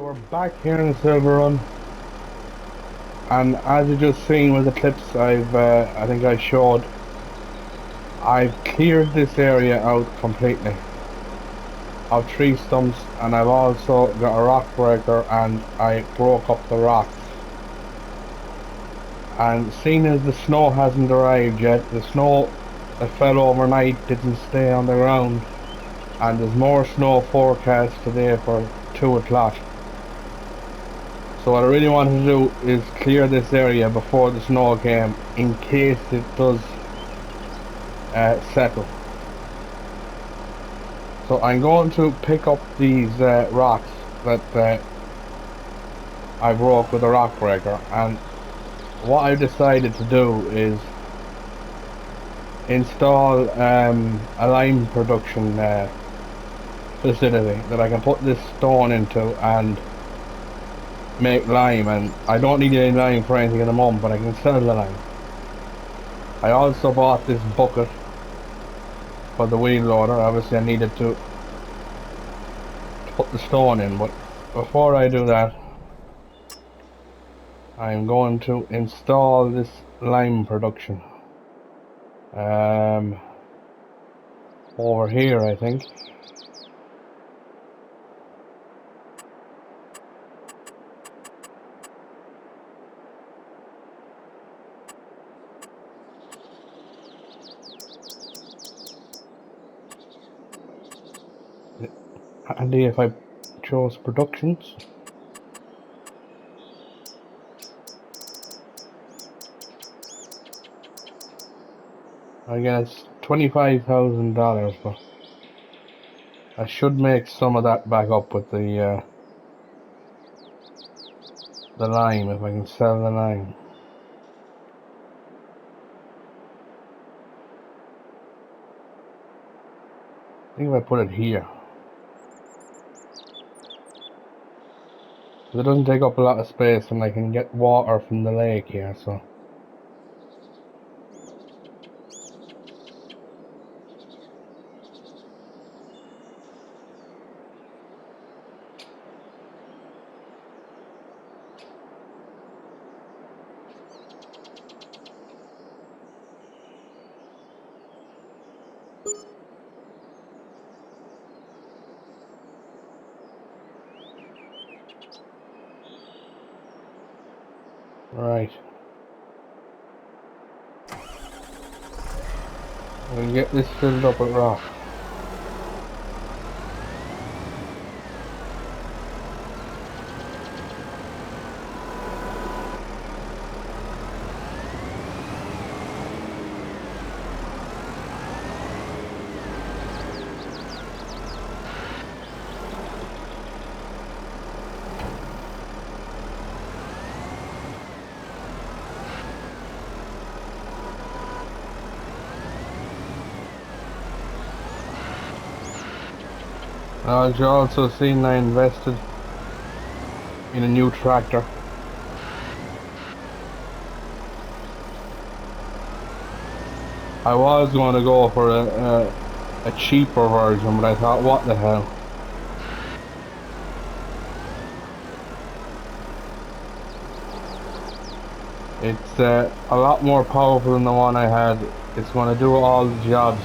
we're back here in SILVERRUN, and as you just seen with the clips I think I showed, I've cleared this area out completely of tree stumps, and I've also got a rock breaker and I broke up the rocks. And seeing as the snow hasn't arrived yet, the snow that fell overnight didn't stay on the ground, and there's more snow forecast today for 2 o'clock. So what I really wanted to do is clear this area before the snow came, in case it does settle. So I'm going to pick up these rocks that I broke with a rock breaker, and what I've decided to do is install a lime production facility that I can put this stone into and make lime. And I don't need any lime for anything at the moment, but I can sell the lime. I also bought this bucket for the wheel loader. Obviously I needed to put the stone in, but before I do that, I'm going to install this lime production over here, I think. Handy if I chose productions. I guess $25,000, but I should make some of that back up with the lime, if I can sell the lime. I think if I put it here, it doesn't take up a lot of space, and I can get water from the lake here, so. Right. We'll get this filled up with rock. Now, as you also seen, I invested in a new tractor. I was going to go for a cheaper version, but I thought, what the hell. It's a lot more powerful than the one I had. It's going to do all the jobs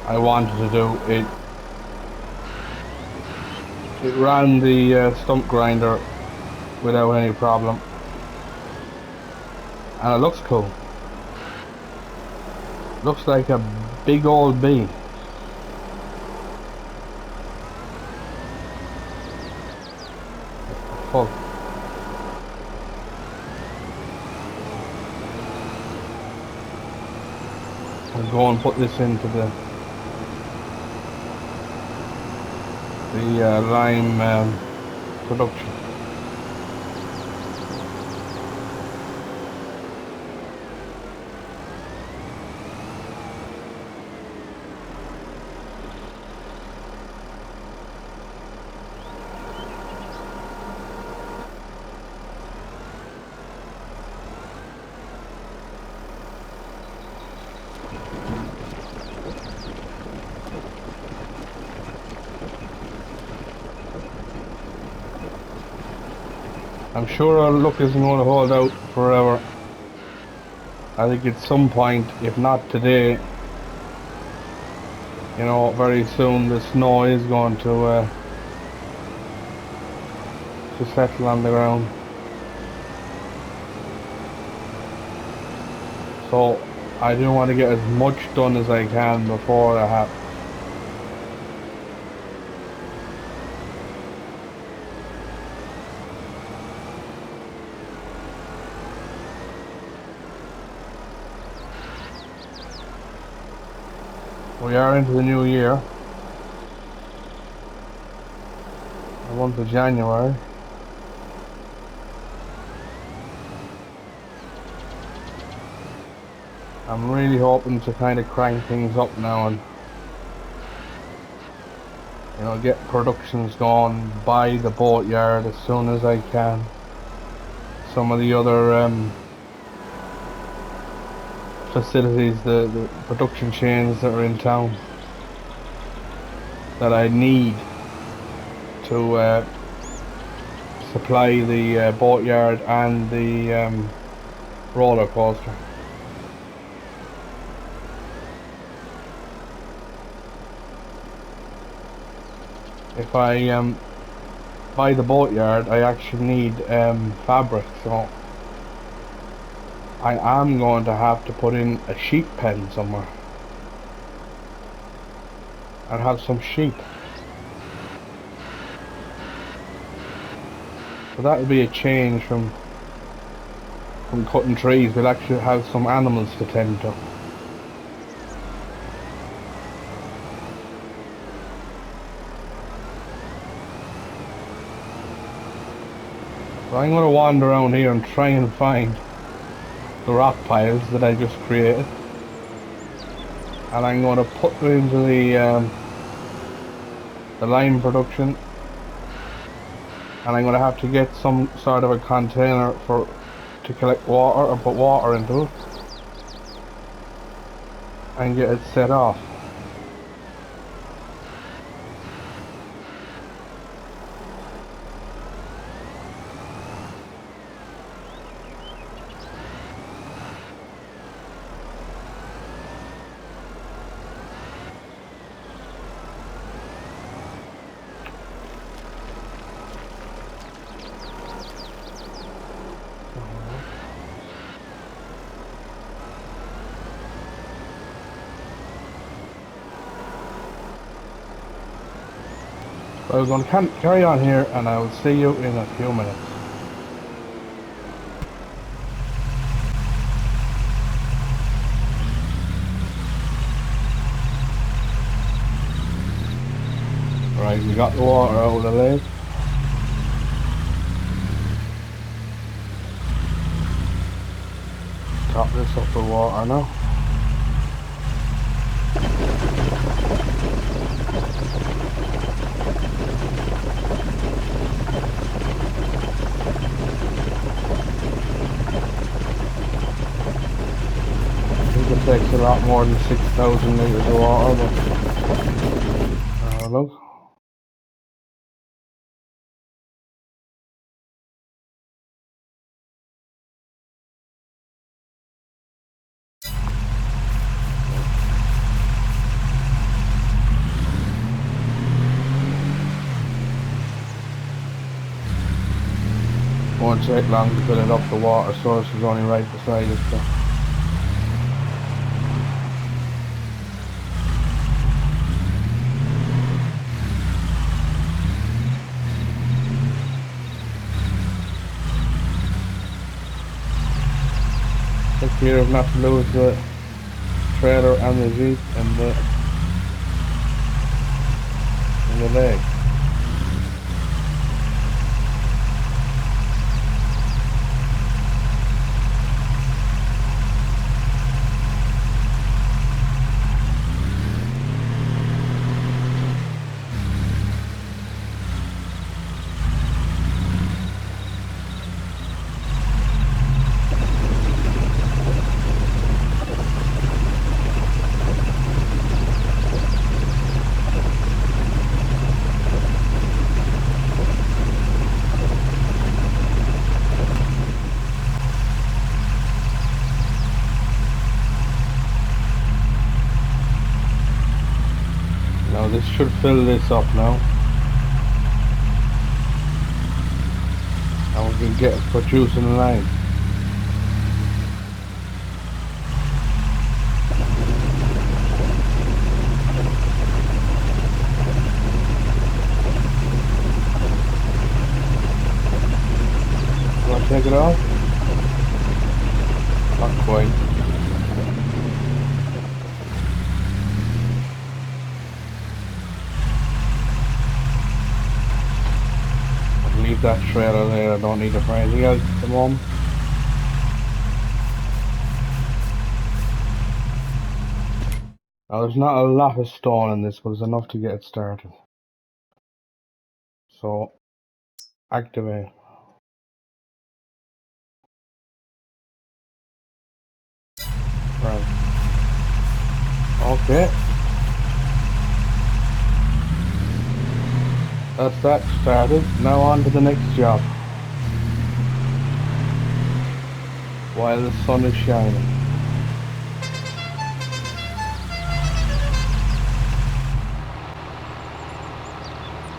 I wanted to do. It ran the stump grinder without any problem, and it looks cool. Looks like a big old bee. Full. I'll go and put this into the lime production. I'm sure our luck isn't going to hold out forever. I think at some point, if not today, you know, very soon the snow is going to settle on the ground. So I do want to get as much done as I can before that happens. We are into the new year, the month of January. I'm really hoping to kind of crank things up now and, you know, get productions going, buy the boatyard as soon as I can. Some of the other facilities, the production chains that are in town that I need to supply the boatyard and the roller coaster. If I buy the boatyard, I actually need fabric, so I am going to have to put in a sheep pen somewhere and have some sheep. So that will be a change from cutting trees. We'll actually have some animals to tend to. So I'm going to wander around here and try and find the rock piles that I just created, and I'm going to put them into the lime production, and I'm going to have to get some sort of a container to collect water or put water into it and get it set off. So I'm going to carry on here, and I will see you in a few minutes. Right, we got the water out of the lake. Top this up with water now. It takes a lot more than 6,000 litres of water, but look. Won't take long to fill it up. The water source is only right beside it. So. Take care of not to lose the trailer and the Jeep in the lake. should fill this up now. And we can get producing the line. You want to take it off? Not quite. Leave that trailer there, I don't need it for anything else at the moment. Now there's not a lot of stone in this, but there's enough to get it started. So, activate. Right. Okay. That's that started. Now on to the next job. While the sun is shining.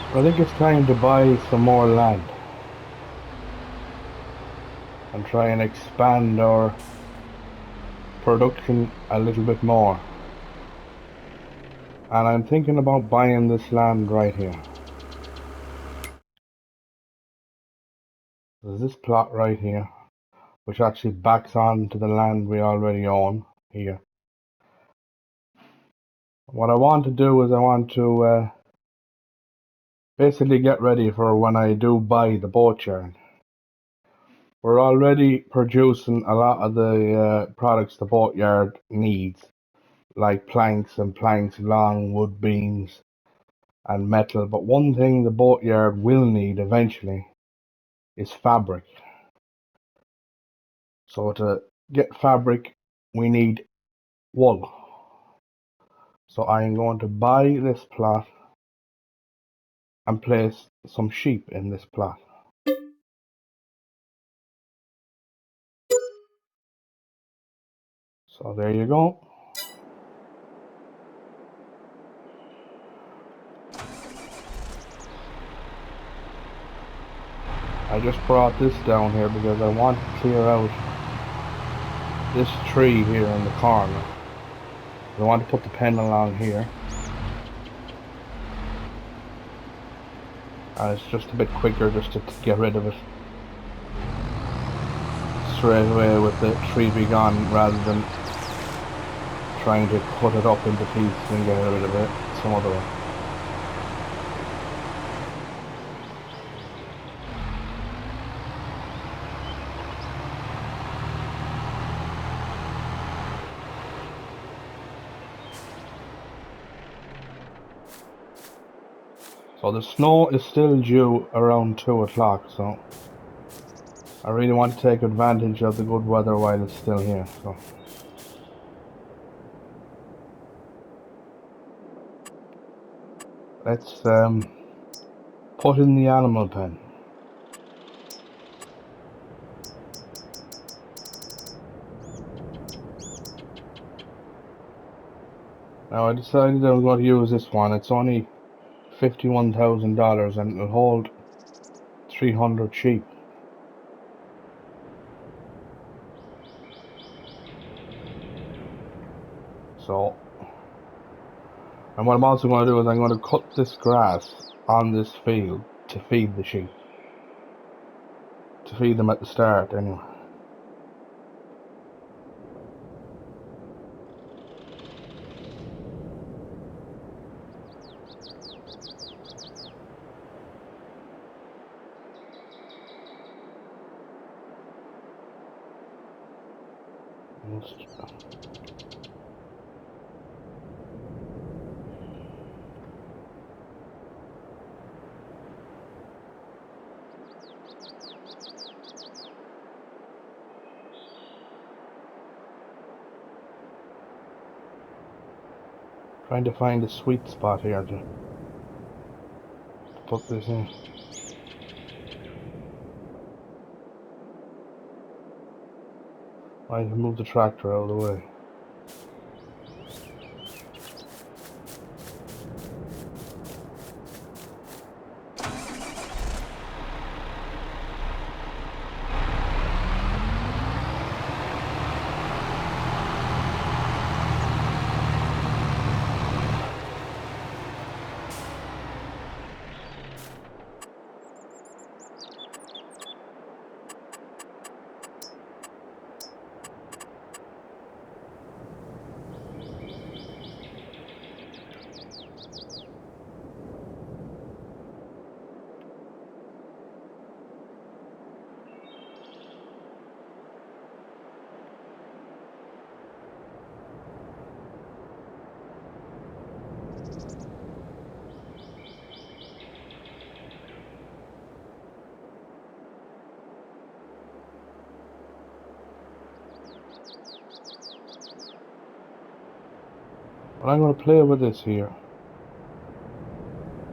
I think it's time to buy some more land. And try and expand our production a little bit more. And I'm thinking about buying this land right here. There's this plot right here, which actually backs on to the land we already own here. What I want to do is I want to basically get ready for when I do buy the boat yard. We're already producing a lot of the products the boat yard needs, like planks and planks long, wood beams and metal. But one thing the boat yard will need eventually is fabric. So to get fabric we need wool. So I am going to buy this plot and place some sheep in this plot. So there you go. I just brought this down here because I want to clear out this tree here in the corner. I want to put the pen along here. And it's just a bit quicker just to get rid of it straight away with the tree be gone, rather than trying to cut it up into pieces and get rid of it some other way. So the snow is still due around 2 o'clock, so I really want to take advantage of the good weather while it's still here. So let's put in the animal pen. Now I decided I was going to use this one. It's only $51,000 and it'll hold 300 sheep. So, and what I'm also going to do is I'm going to cut this grass on this field to feed the sheep. To feed them at the start anyway. Trying to find a sweet spot here to put this in. I can move the tractor out of the way. But I'm going to play with this here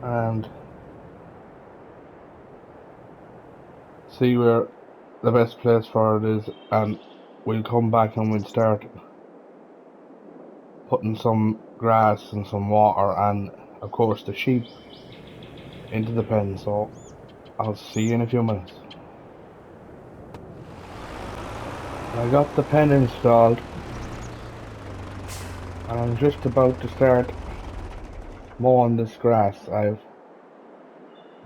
and see where the best place for it is, and we'll come back and we'll start putting some grass and some water and of course the sheep into the pen. So I'll see you in a few minutes. I got the pen installed and I'm just about to start mowing this grass. I've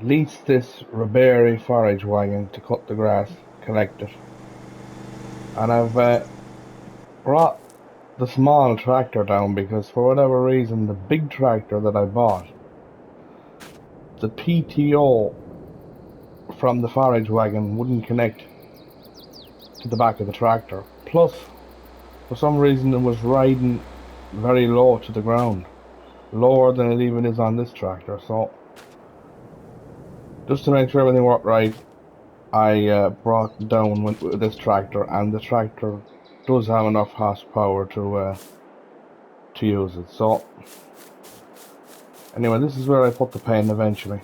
leased this Ribery forage wagon to cut the grass, collect it, and I've brought the small tractor down because for whatever reason the big tractor that I bought, the PTO from the forage wagon wouldn't connect to the back of the tractor. Plus, for some reason it was riding very low to the ground, lower than it even is on this tractor. So just to make sure everything worked right, I brought down with this tractor, and the tractor does have enough horsepower to use it. So anyway, this is where I put the pen eventually.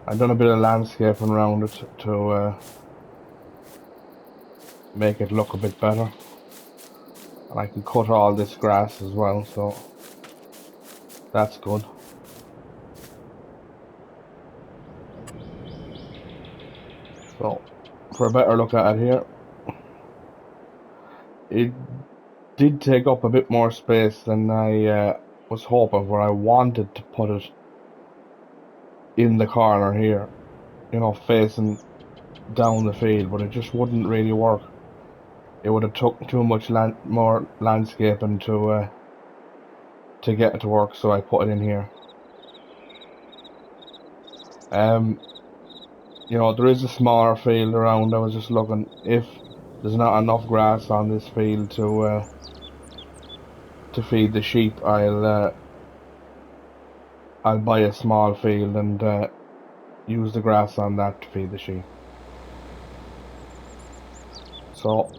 I've done a bit of landscaping around it to make it look a bit better, and I can cut all this grass as well, so that's good. So for a better look at it here, it did take up a bit more space than I was hoping for. I wanted to put it in the corner here, you know, facing down the field, but it just wouldn't really work. It would have took too much more landscaping to get it to work, so I put it in here. You know, there is a smaller field around. I was just looking if there's not enough grass on this field to feed the sheep. I'll buy a small field and use the grass on that to feed the sheep. So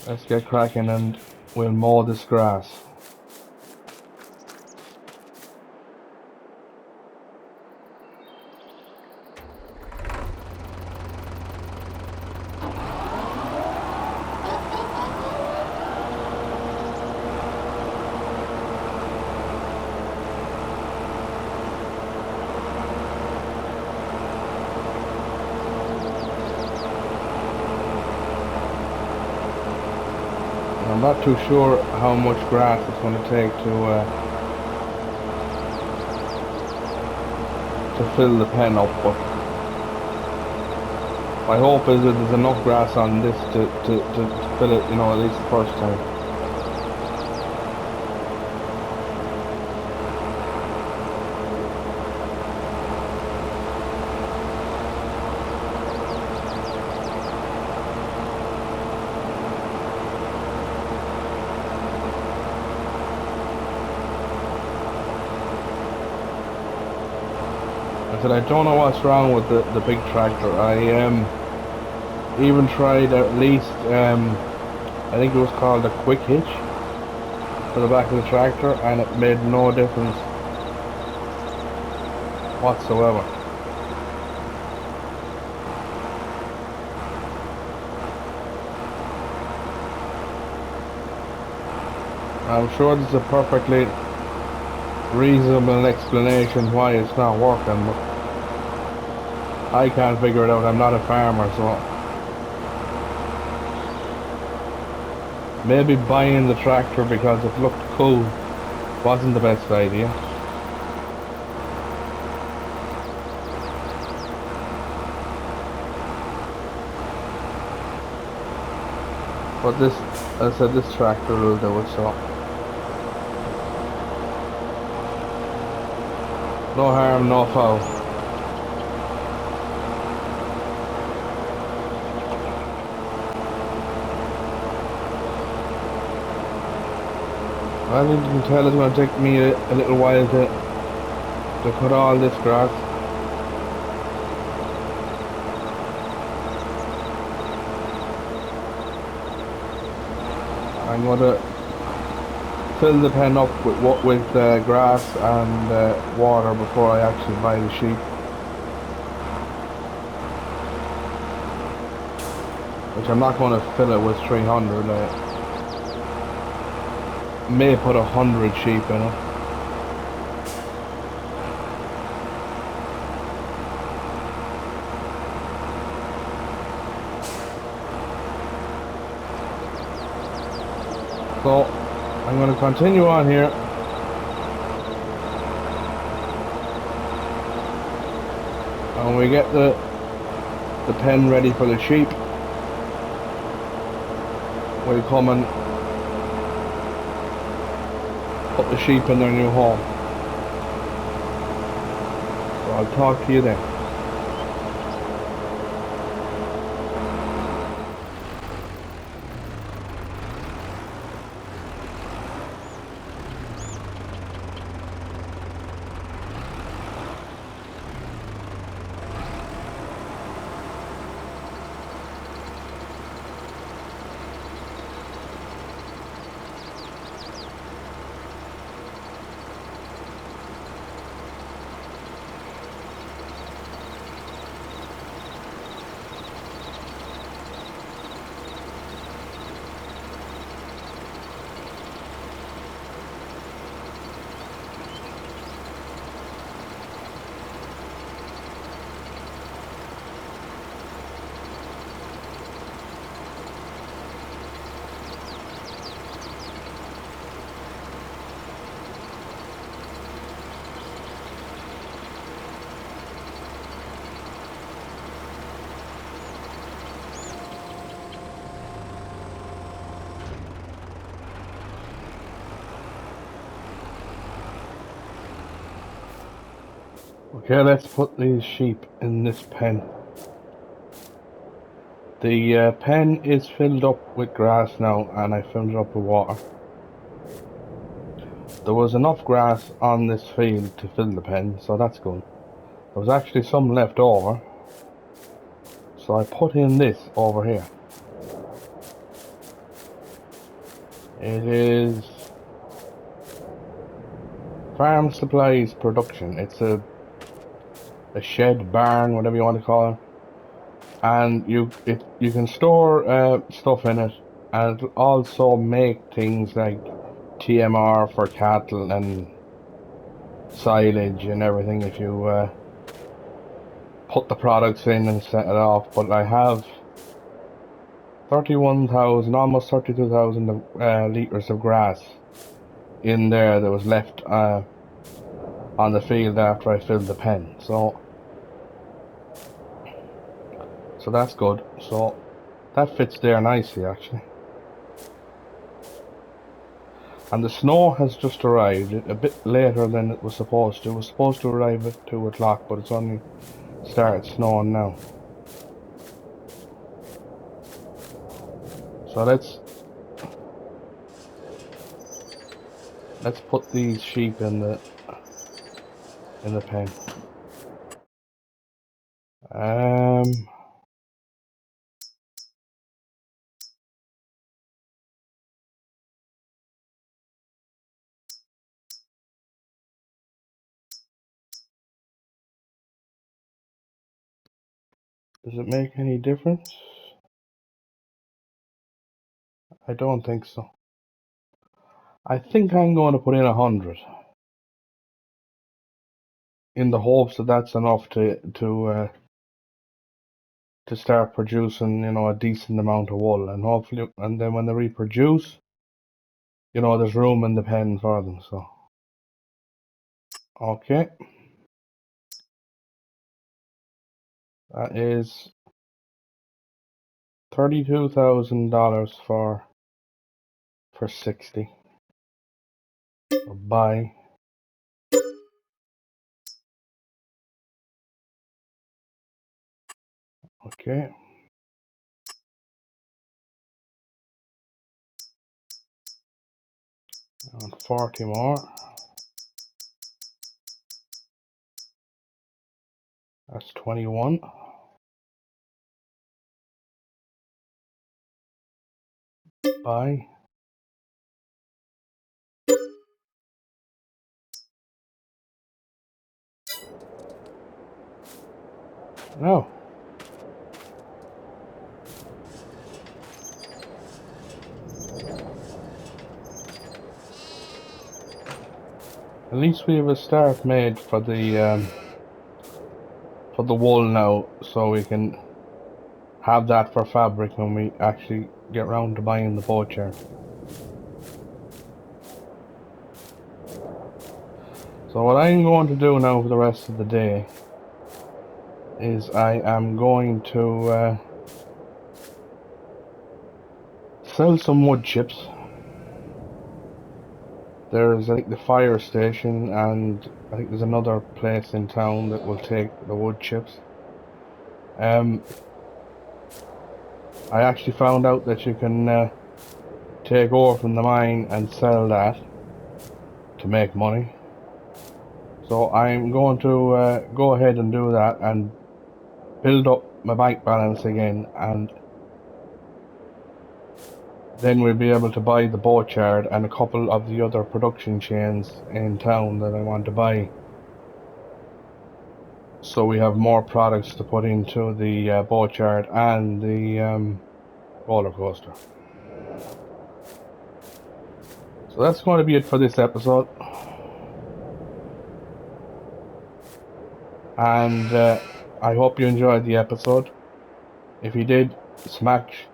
let's get cracking and we'll mow this grass. I'm not too sure how much grass it's going to take to fill the pen up, but my hope is that there's enough grass on this to fill it, you know, at least the first time. I don't know what's wrong with the big tractor. I even tried at least I think it was called a quick hitch for the back of the tractor, and it made no difference whatsoever. I'm sure there's a perfectly reasonable explanation why it's not working, but I can't figure it out. I'm not a farmer, so maybe buying the tractor because it looked cool wasn't the best idea. But this, as I said, this tractor will do it, so no harm, no foul. I think you can tell it's going to take me a little while to cut all this grass. going to fill the pen up with grass and water before I actually buy the sheep. Which I'm not going to fill it with 300. I may put 100 sheep in it. So I'm going to continue on here. And when we get the pen ready for the sheep, we'll come and put the sheep in their new home. So I'll talk to you then. Okay, let's put these sheep in this pen. The pen is filled up with grass now, and I filled it up with water. There was enough grass on this field to fill the pen, so that's good. There was actually some left over, so I put in this over here. It is Farm Supplies Production. It's a shed, barn, whatever you want to call it. And you can store stuff in it, and it'll also make things like TMR for cattle and silage and everything if you put the products in and set it off. But I have 31,000, almost 32,000 litres of grass in there that was left on the field after I filled the pen. So that's good. So that fits there nicely actually. And the snow has just arrived a bit later than it was supposed to. It was supposed to arrive at 2 o'clock, but it's only started snowing now. So let's put these sheep in the pen. Does it make any difference? I don't think so. I think I'm going to put in 100 in the hopes that that's enough to start producing, you know, a decent amount of wool, and hopefully, and then when they reproduce, you know, there's room in the pen for them. So okay, that is $32,000 for 60. Buy. Okay. And 40 more. That's 21. Buy. No. At least we have a start made for the wool now, so we can have that for fabric when we actually get round to buying the boat yard. So what I'm going to do now for the rest of the day is I am going to sell some wood chips. There's, I think, the fire station, and I think there's another place in town that will take the wood chips. I actually found out that you can take ore from the mine and sell that to make money. So I'm going to go ahead and do that and build up my bank balance again, and then we'll be able to buy the boat yard and a couple of the other production chains in town that I want to buy. So we have more products to put into the boat yard and the roller coaster. So that's going to be it for this episode. And I hope you enjoyed the episode. If you did, smash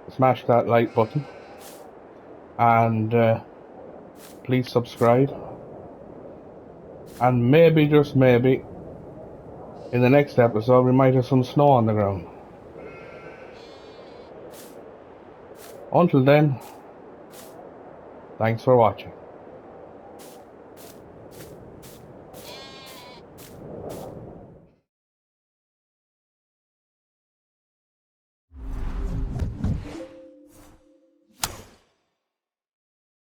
that like button. And please subscribe. And maybe, just maybe, in the next episode we might have some snow on the ground. Until then, thanks for watching.